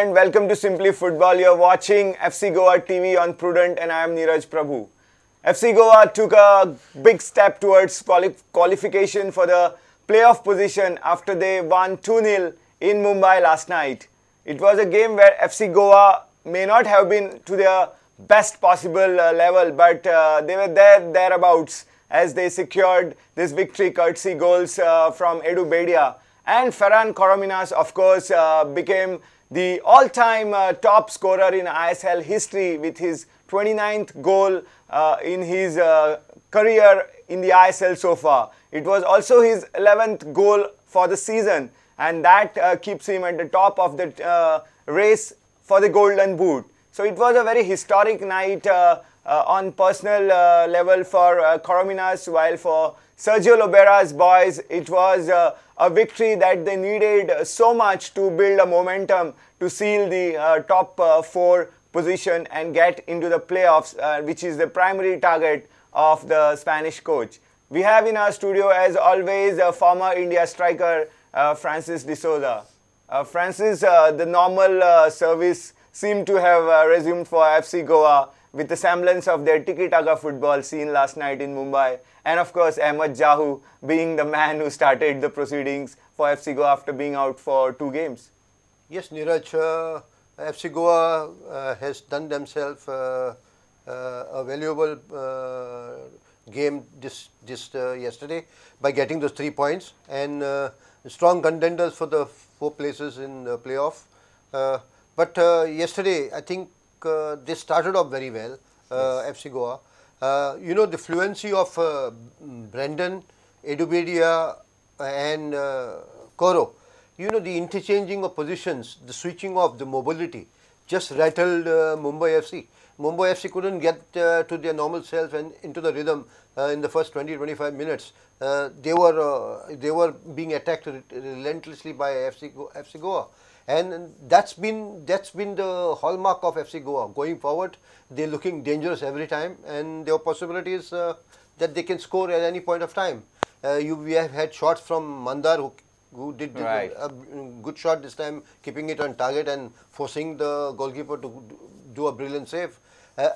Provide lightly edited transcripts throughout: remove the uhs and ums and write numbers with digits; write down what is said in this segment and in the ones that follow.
and welcome to Simply Football. You're watching FC Goa TV on Prudent and I am Neeraj Prabhu. FC Goa took a big step towards qualification for the playoff position after they won 2-0 in Mumbai last night. It was a game where FC Goa may not have been to their best possible level, but they were thereabouts as they secured this victory courtesy goals from Edu Bedia. And Ferran Corominas, of course, became the all-time top scorer in ISL history with his 29th goal in his career in the ISL so far. It was also his 11th goal for the season, and that keeps him at the top of the race for the Golden Boot. So it was a very historic night on personal level for Corominas, while for Sergio Lobera's boys, it was a victory that they needed so much to build a momentum to seal the top 4 position and get into the playoffs, which is the primary target of the Spanish coach. We have in our studio, as always, a former India striker, Francis de Souza. Francis, the normal service seemed to have resumed for FC Goa, with the semblance of their tiki-taka football seen last night in Mumbai, and of course Ahmed Jahu being the man who started the proceedings for FC Goa after being out for 2 games. Yes, Neeraj, FC Goa has done themselves a valuable game yesterday by getting those 3 points, and strong contenders for the 4 places in the playoff. But yesterday, I think they started off very well, yes. FC Goa. You know, the fluency of Brendan, Edubedia and Koro, you know, the interchanging of positions, the switching of the mobility just rattled Mumbai FC. Mumbai FC couldn't get to their normal self and into the rhythm in the first 20-25 minutes. They were being attacked relentlessly by FC Goa. And that's been the hallmark of FC Goa. Going forward, they're looking dangerous every time, and there are possibilities that they can score at any point of time. We have had shots from Mandar, who did a good shot this time, keeping it on target and forcing the goalkeeper to do a brilliant save.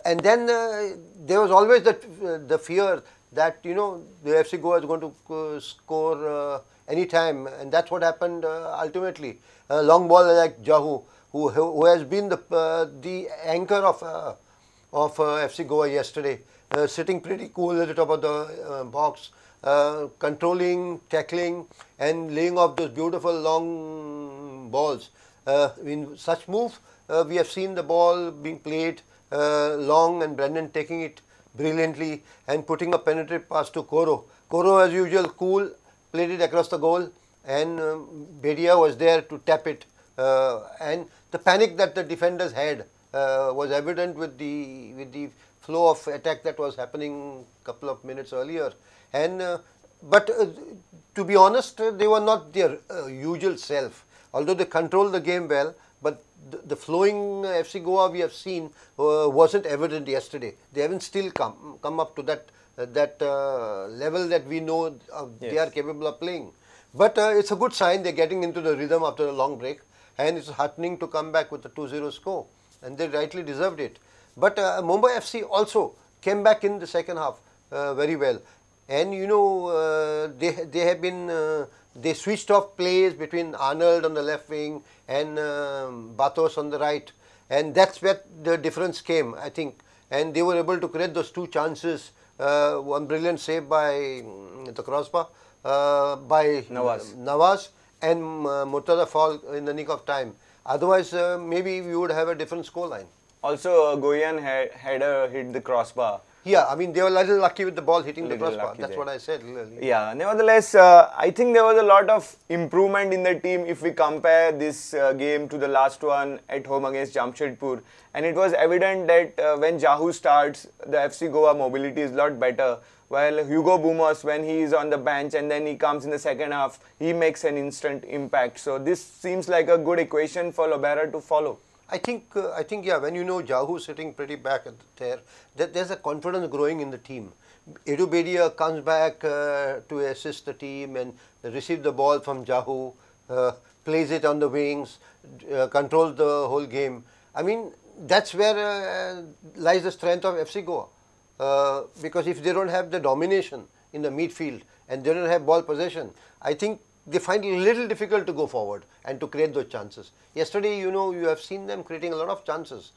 And then there was always the fear that, you know, the FC Goa is going to score any time, and that's what happened ultimately. A long ball like Jahu, who has been the anchor of FC Goa yesterday, sitting pretty cool at the top of the box, controlling, tackling, and laying off those beautiful long balls. In such move, we have seen the ball being played long, and Brendan taking it brilliantly and putting a penetrate pass to Koro. Koro, as usual, cool, played it across the goal, and Bedia was there to tap it. And the panic that the defenders had was evident with the flow of attack that was happening a couple of minutes earlier. And but to be honest, they were not their usual self. Although they controlled the game well, but the flowing FC Goa we have seen wasn't evident yesterday. They haven't still come up to that level that we know they are capable of playing. But it's a good sign they're getting into the rhythm after a long break, and it's heartening to come back with a 2-0 score, and they rightly deserved it. But Mumbai FC also came back in the second half very well, and you know, they have been they switched off plays between Arnold on the left wing and Bathos on the right, and that's where the difference came, I think. And they were able to create those 2 chances. One brilliant save by the crossbar by Nawaz, and Murtaza fall in the nick of time. Otherwise, maybe we would have a different scoreline. Also, Goyan had hit the crossbar. Yeah, I mean, they were a little lucky with the ball hitting the crossbar. That's what I said. Yeah, nevertheless, I think there was a lot of improvement in the team if we compare this game to the last one at home against Jamshedpur. And it was evident that when Jahu starts, the FC Goa mobility is a lot better. While Hugo Bumos, when he is on the bench and then he comes in the second half, he makes an instant impact. So this seems like a good equation for Lobera to follow. I think yeah, when you know Jahu sitting pretty back there, there's a confidence growing in the team. Edu Bedia comes back to assist the team and receive the ball from Jahu. plays it on the wings, controls the whole game. I mean, that's where lies the strength of FC Goa. Because if they don't have the domination in the midfield and they don't have ball possession, I think they find it a little difficult to go forward and to create those chances. Yesterday, you know, you have seen them creating a lot of chances.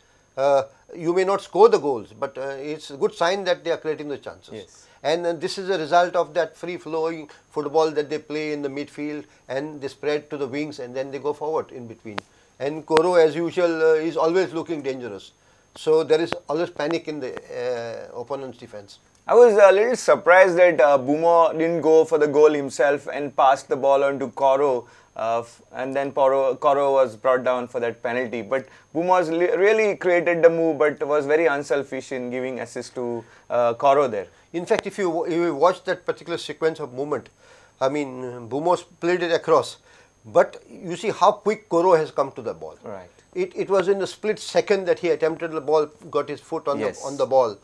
You may not score the goals, but it's a good sign that they are creating the chances. Yes. And this is a result of that free-flowing football that they play in the midfield, and they spread to the wings and then they go forward in between. And Koro, as usual, is always looking dangerous. So there is always panic in the opponent's defense. I was a little surprised that Bumo didn't go for the goal himself and passed the ball on to Koro, and then Koro was brought down for that penalty. But Bumo really created the move, but was very unselfish in giving assist to Koro there. In fact, if you watch that particular sequence of movement, I mean, Bumo played it across, but you see how quick Koro has come to the ball. Right. It was in a split second that he attempted the ball, got his foot on Yes. the ball,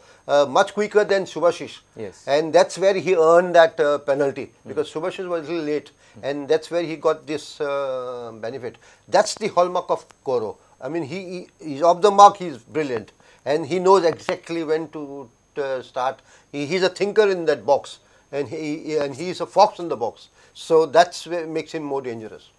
much quicker than Subhashish. Yes. And that's where he earned that penalty, because Subhashish was a little late, and that's where he got this benefit. That's the hallmark of Koro. I mean, he's off the mark, he's brilliant, and he knows exactly when to start. He's a thinker in that box, and he's a fox in the box. So that's what makes him more dangerous.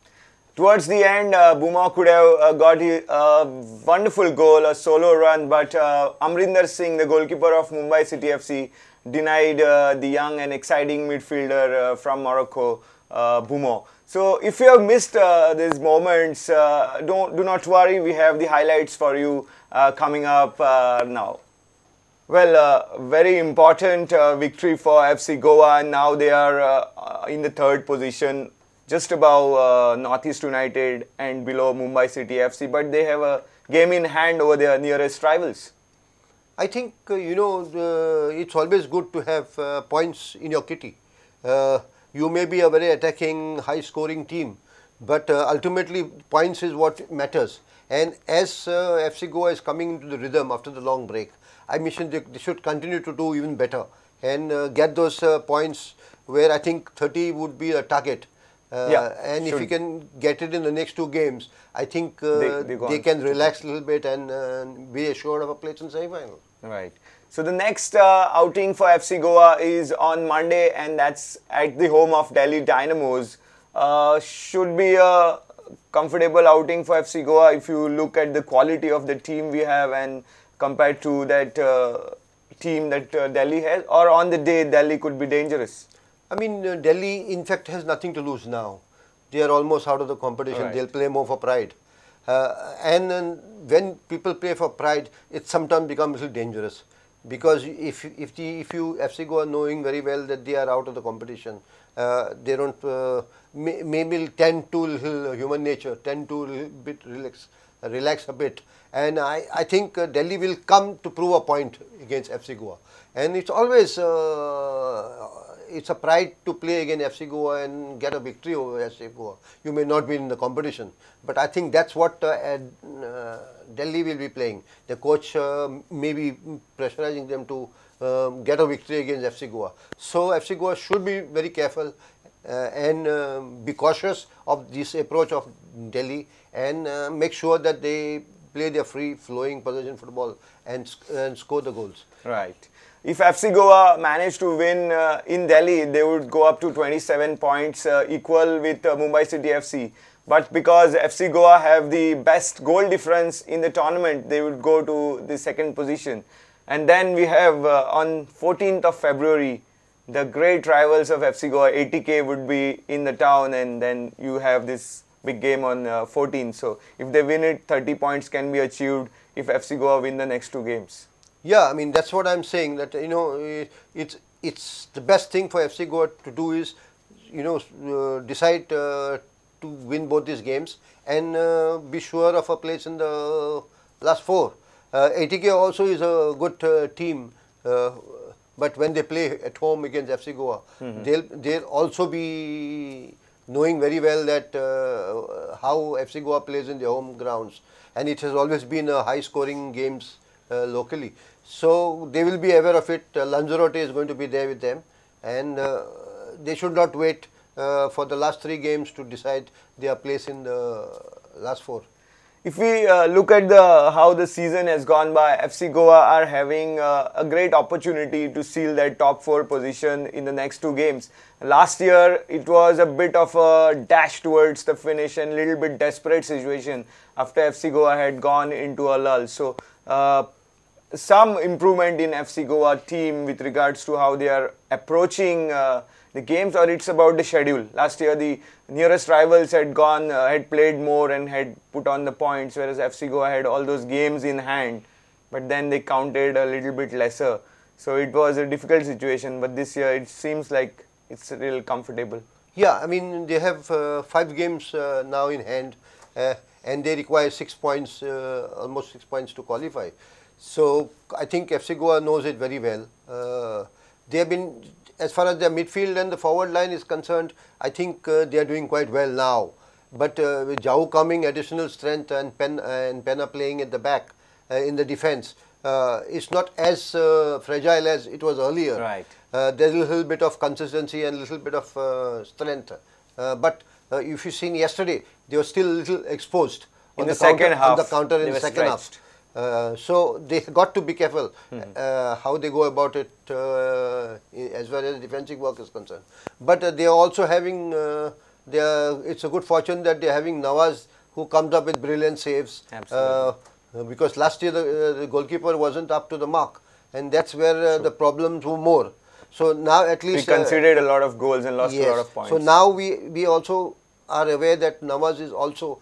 Towards the end, Buma could have got a wonderful goal, a solo run, but Amrinder Singh, the goalkeeper of Mumbai City FC, denied the young and exciting midfielder from Morocco, Bumo. So if you have missed these moments, do not worry, we have the highlights for you coming up now. Well, very important victory for FC Goa, and now they are in the third position, just above Northeast United and below Mumbai City FC, but they have a game in hand over their nearest rivals. I think, it's always good to have points in your kitty. You may be a very attacking, high-scoring team, but ultimately points is what matters. And as FC Goa is coming into the rhythm after the long break, I mentioned they should continue to do even better and get those points where I think 30 would be a target. And if you can get it in the next two games, I think they can relax a little bit and be assured of a place in semi-final. Right. So the next outing for FC Goa is on Monday, and that's at the home of Delhi Dynamos. Should be a comfortable outing for FC Goa if you look at the quality of the team we have and compared to that team that Delhi has, or on the day Delhi could be dangerous. I mean, Delhi, in fact, has nothing to lose now. They are almost out of the competition. Right. They'll play more for pride. And when people play for pride, it sometimes becomes a little dangerous. Because if you FC Goa knowing very well that they are out of the competition, they don't maybe tend to human nature, tend to relax a bit. And I think Delhi will come to prove a point against FC Goa. And it's always it's a pride to play against FC Goa and get a victory over FC Goa. You may not be in the competition, but I think that's what Delhi will be playing. The coach may be pressurizing them to get a victory against FC Goa. So FC Goa should be very careful and be cautious of this approach of Delhi and make sure that they play their free-flowing possession football and score the goals. Right. If FC Goa managed to win in Delhi, they would go up to 27 points, equal with Mumbai City FC. But because FC Goa have the best goal difference in the tournament, they would go to the second position. And then we have on 14th of February, the great rivals of FC Goa, ATK, would be in the town, and then you have this big game on 14th. So if they win it, 30 points can be achieved if FC Goa win the next two games. Yeah, I mean, that's what I'm saying, that, it's the best thing for FC Goa to do is, decide to win both these games and be sure of a place in the last four. ATK also is a good team, but when they play at home against FC Goa, they'll also be knowing very well that how FC Goa plays in their home grounds, and it has always been a high-scoring games locally. So they will be aware of it. Lanzarote is going to be there with them, and they should not wait. for the last 3 games to decide their place in the last 4. If we look at how the season has gone by, FC Goa are having a great opportunity to seal their top 4 position in the next 2 games. Last year, it was a bit of a dash towards the finish and little bit desperate situation after FC Goa had gone into a lull. So, some improvement in FC Goa team with regards to how they are approaching the games, or it's about the schedule. Last year the nearest rivals had gone, had played more and had put on the points, whereas FC Goa had all those games in hand, but then they counted a little bit lesser. So it was a difficult situation, but this year it seems like it's real comfortable. Yeah, I mean they have 5 games now in hand, and they require 6 points, almost 6 points to qualify. So I think FC Goa knows it very well. They have been, as far as their midfield and the forward line is concerned, I think they are doing quite well now. But with Jau coming, additional strength, and Penna playing at the back in the defence, it's not as fragile as it was earlier. Right. There's a little bit of consistency and a little bit of strength. But if you've seen yesterday, they were still a little exposed in the second half. On the counter in the second half. So they got to be careful how they go about it as far as defensive work is concerned. But they are also having, it's a good fortune that they are having Nawaz, who comes up with brilliant saves. Because last year the goalkeeper wasn't up to the mark, and that's where the problems were more. So now at least we conceded a lot of goals and lost a lot of points. So now we also are aware that Nawaz is also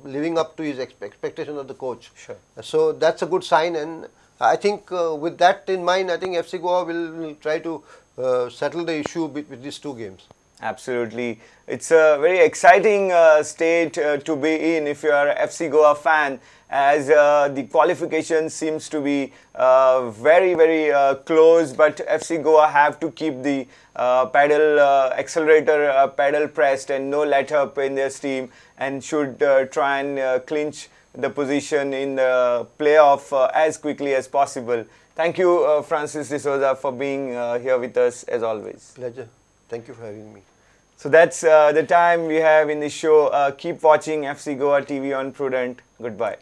living up to his expectation of the coach. Sure. So that's a good sign, and I think with that in mind, I think FC Goa will try to settle the issue with these 2 games. Absolutely. It's a very exciting state to be in if you are a FC Goa fan, as the qualification seems to be very close, but FC Goa have to keep the accelerator pedal pressed and no let up in their steam, and should try and clinch the position in the playoff as quickly as possible. Thank you, Francis D'Souza, for being here with us as always. Pleasure. Thank you for having me. So that's the time we have in this show. Keep watching FC Goa TV on Prudent. Goodbye.